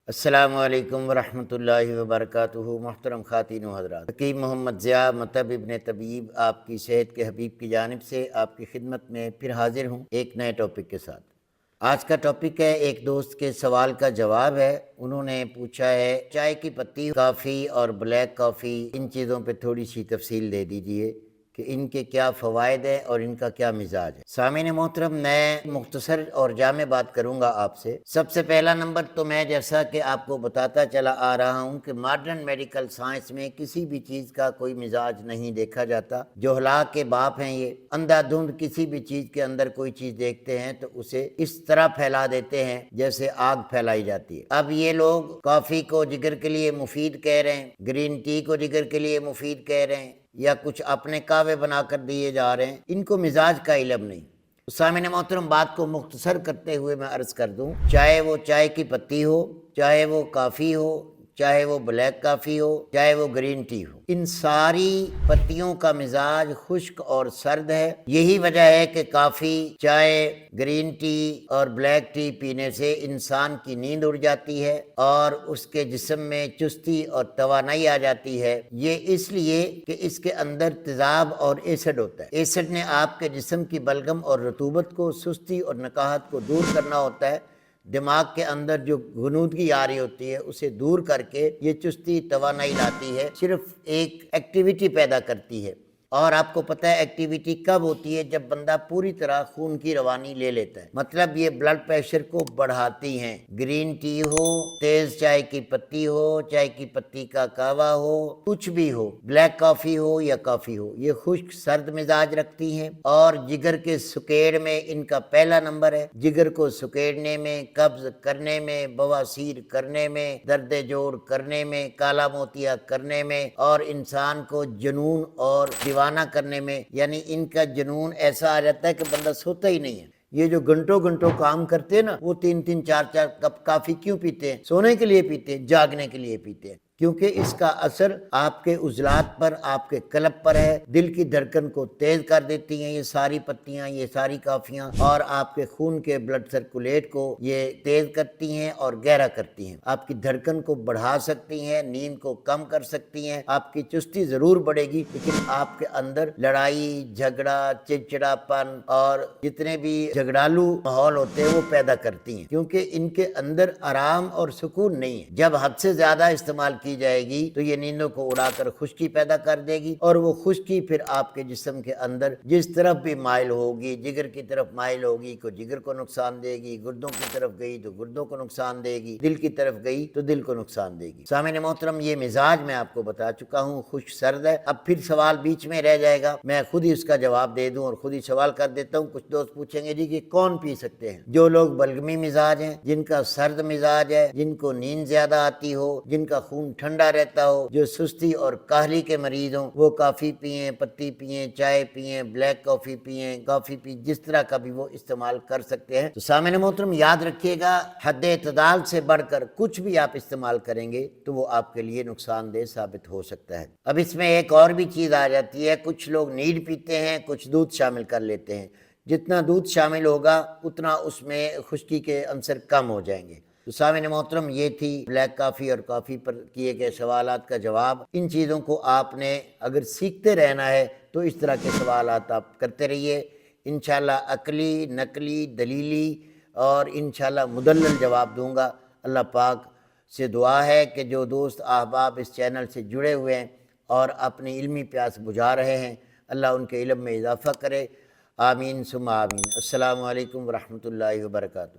السلام علیکم ورحمۃ اللہ وبرکاتہ۔ محترم خواتین و حضرات، حکیم محمد ضیاء مطب ابن طبیب آپ کی صحت کے حبیب کی جانب سے آپ کی خدمت میں پھر حاضر ہوں ایک نئے ٹاپک کے ساتھ۔ آج کا ٹاپک ہے، ایک دوست کے سوال کا جواب ہے۔ انہوں نے پوچھا ہے چائے کی پتی، کافی اور بلیک کافی، ان چیزوں پہ تھوڑی سی تفصیل دے دیجئے کہ ان کے کیا فوائد ہیں اور ان کا کیا مزاج ہے۔ سامعین محترم، میں مختصر اور جامع بات کروں گا آپ سے۔ سب سے پہلا نمبر تو میں جیسا کہ آپ کو بتاتا چلا آ رہا ہوں کہ ماڈرن میڈیکل سائنس میں کسی بھی چیز کا کوئی مزاج نہیں دیکھا جاتا۔ جہلا کے باپ ہیں یہ، اندھا دھند کسی بھی چیز کے اندر کوئی چیز دیکھتے ہیں تو اسے اس طرح پھیلا دیتے ہیں جیسے آگ پھیلائی جاتی ہے۔ اب یہ لوگ کافی کو جگر کے لیے مفید کہہ رہے ہیں، گرین ٹی کو جگر کے لیے مفید کہہ رہے ہیں، یا کچھ اپنے کعوے بنا کر دیے جا رہے ہیں۔ ان کو مزاج کا علم نہیں۔ سامعین محترم، بات کو مختصر کرتے ہوئے میں عرض کر دوں، چاہے وہ چائے کی پتی ہو، چاہے وہ کافی ہو، چاہے وہ بلیک کافی ہو، چاہے وہ گرین ٹی ہو، ان ساری پتیوں کا مزاج خشک اور سرد ہے۔ یہی وجہ ہے کہ کافی، چائے، گرین ٹی اور بلیک ٹی پینے سے انسان کی نیند اڑ جاتی ہے اور اس کے جسم میں چستی اور توانائی آ جاتی ہے۔ یہ اس لیے کہ اس کے اندر تیزاب اور ایسڈ ہوتا ہے۔ ایسڈ نے آپ کے جسم کی بلغم اور رطوبت کو، سستی اور نکاہت کو دور کرنا ہوتا ہے۔ دماغ کے اندر جو غنودگی آ رہی ہوتی ہے اسے دور کر کے یہ چستی توانائی لاتی ہے، صرف ایک ایکٹیویٹی پیدا کرتی ہے۔ اور آپ کو پتہ ہے ایکٹیویٹی کب ہوتی ہے؟ جب بندہ پوری طرح خون کی روانی لے لیتا ہے، مطلب یہ بلڈ پریشر کو بڑھاتی ہیں۔ گرین ٹی ہو، تیز چائے کی پتی ہو، چائے کی پتی کا کہوہ ہو، کچھ بھی ہو، بلیک کافی ہو یا کافی ہو، یہ خشک سرد مزاج رکھتی ہیں اور جگر کے سکیڑ میں ان کا پہلا نمبر ہے۔ جگر کو سکیڑنے میں، قبض کرنے میں، بواسیر کرنے میں، درد جوڑ کرنے میں، کالا موتیا کرنے میں اور انسان کو جنون اور دیوانہ کرنے میں۔ یعنی ان کا جنون ایسا آ جاتا ہے کہ بندہ سوتا ہی نہیں ہے۔ یہ جو گھنٹوں گھنٹوں کام کرتے ہیں نا، وہ 3 4 کپ کافی کیوں پیتے ہیں؟ سونے کے لیے پیتے ہیں، جاگنے کے لیے پیتے ہیں، کیونکہ اس کا اثر آپ کے عضلات پر، آپ کے قلب پر ہے۔ دل کی دھڑکن کو تیز کر دیتی ہیں یہ ساری پتیاں، یہ ساری کافیاں، اور آپ کے خون کے بلڈ سرکولیٹ کو یہ تیز کرتی ہیں اور گہرا کرتی ہیں۔ آپ کی دھڑکن کو بڑھا سکتی ہیں، نیند کو کم کر سکتی ہیں، آپ کی چستی ضرور بڑھے گی، لیکن آپ کے اندر لڑائی جھگڑا، چڑچڑاپن اور جتنے بھی جھگڑالو ماحول ہوتے ہیں وہ پیدا کرتی ہیں، کیونکہ ان کے اندر آرام اور سکون نہیں ہے۔ جب حد سے زیادہ استعمال کی جائے گی تو یہ نیندوں کو اڑا کر خشکی پیدا کر دے گی، اور وہ خشکی پھر آپ کے جسم کے اندر جس طرف بھی مائل ہوگی، جگر کی طرف مائل ہوگی تو جگر کو نقصان دے گی، گردوں کی طرف گئی تو گردوں کو نقصان دے گی، دل کی طرف گئی تو دل کو نقصان دے گی۔ سامعین محترم، یہ مزاج میں آپ کو بتا چکا ہوں، خشک سرد ہے۔ اب پھر سوال بیچ میں رہ جائے گا، میں خود ہی اس کا جواب دے دوں اور خود ہی سوال کر دیتا ہوں۔ کچھ دوست پوچھیں گے جی کہ کون پی سکتے ہیں؟ جو لوگ بلغمی مزاج ہیں، جن کا سرد مزاج ہے، جن کو نیند زیادہ آتی ہو، جن کا خون ٹھنڈا رہتا ہو، جو سستی اور کاہلی کے مریض ہوں، وہ کافی پئیں، پتی پئیں، چائے پئیں، بلیک کافی پئیں، کافی پئیں، جس طرح کا بھی وہ استعمال کر سکتے ہیں۔ تو سامعین محترم یاد رکھیے گا، حد اعتدال سے بڑھ کر کچھ بھی آپ استعمال کریں گے تو وہ آپ کے لیے نقصان دہ ثابت ہو سکتا ہے۔ اب اس میں ایک اور بھی چیز آ جاتی ہے، کچھ لوگ نیڈ پیتے ہیں، کچھ دودھ شامل کر لیتے ہیں۔ جتنا دودھ شامل ہوگا اتنا اس میں خشکی کے عنصر کم ہو جائیں گے۔ تو سامعین محترم، یہ تھی بلیک کافی اور کافی پر کیے گئے سوالات کا جواب۔ ان چیزوں کو آپ نے اگر سیکھتے رہنا ہے تو اس طرح کے سوالات آپ کرتے رہیے، انشاءاللہ عقلی، نقلی، دلیلی اور انشاءاللہ مدلل جواب دوں گا۔ اللہ پاک سے دعا ہے کہ جو دوست احباب اس چینل سے جڑے ہوئے ہیں اور اپنی علمی پیاس بجھا رہے ہیں، اللہ ان کے علم میں اضافہ کرے۔ آمین ثم آمین۔ السلام علیکم ورحمۃ اللہ وبرکاتہ۔